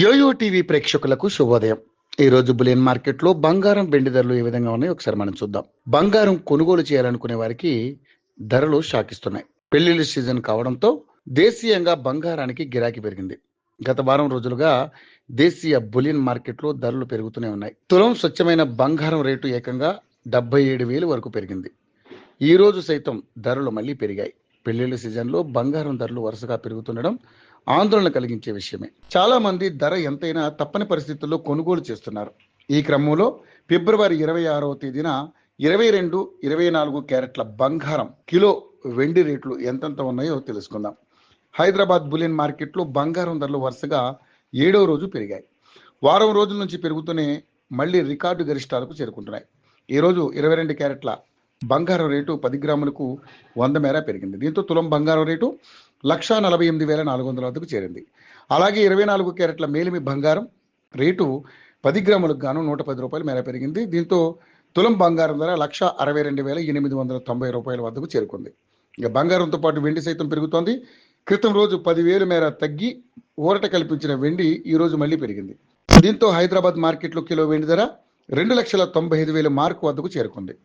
Yo-yo TV ప్రేక్షకులకు శుభోదయం. ఈ రోజు బులియన్ మార్కెట్లో బంగారం వెండి ధరలు ఏ విధంగా ఉన్నాయో ఒకసారి మనం చూద్దాం. బంగారం కొనుగోలు చేయాలనుకునే వారికి ధరలు షాకిస్తున్నాయి. పెళ్లిళ్ళ సీజన్ కావడంతో దేశీయంగా బంగారానికి గిరాకీ పెరిగింది. గత వారం రోజులుగా దేశీయ బులియన్ మార్కెట్లో ధరలు పెరుగుతూనే ఉన్నాయి. తులం స్వచ్ఛమైన బంగారం రేటు ఏకంగా 77,000 వరకు పెరిగింది. ఈ రోజు సైతం ధరలు మళ్ళీ పెరిగాయి. పెళ్లిళ్ల సీజన్లో బంగారం ధరలు వరుసగా పెరుగుతుండడం ఆందోళన కలిగించే విషయమే. చాలా మంది ధర ఎంతైనా తప్పని పరిస్థితుల్లో కొనుగోలు చేస్తున్నారు. ఈ క్రమంలో ఫిబ్రవరి 26వ తేదీన 22, 24 క్యారెట్ల బంగారం కిలో వెండి రేట్లు ఎంతెంత ఉన్నాయో తెలుసుకుందాం. హైదరాబాద్ బులియన్ మార్కెట్లో బంగారం ధరలు వరుసగా 7వ రోజు పెరిగాయి. వారం రోజుల నుంచి పెరుగుతూనే మళ్ళీ రికార్డు గరిష్టాలకు చేరుకుంటున్నాయి. ఈరోజు 22 క్యారెట్ల బంగారం రేటు 10 గ్రాములకు 100 మేర పెరిగింది. దీంతో తులం బంగారం రేటు 1,48,400 వద్దకు చేరింది. అలాగే 24 క్యారెట్ల మేలిమి బంగారం రేటు 10 గ్రాములకు గాను 110 రూపాయల మేర పెరిగింది. దీంతో తులం బంగారం ధర 1,62,890 వద్దకు చేరుకుంది. ఇక బంగారంతో పాటు వెండి సైతం పెరుగుతోంది. క్రితం రోజు 10,000 మేర తగ్గి ఊరట కల్పించిన వెండి ఈ రోజు మళ్ళీ పెరిగింది. దీంతో హైదరాబాద్ మార్కెట్లో కిలో వెండి ధర 2,95,000 మార్కు వద్దకు చేరుకుంది.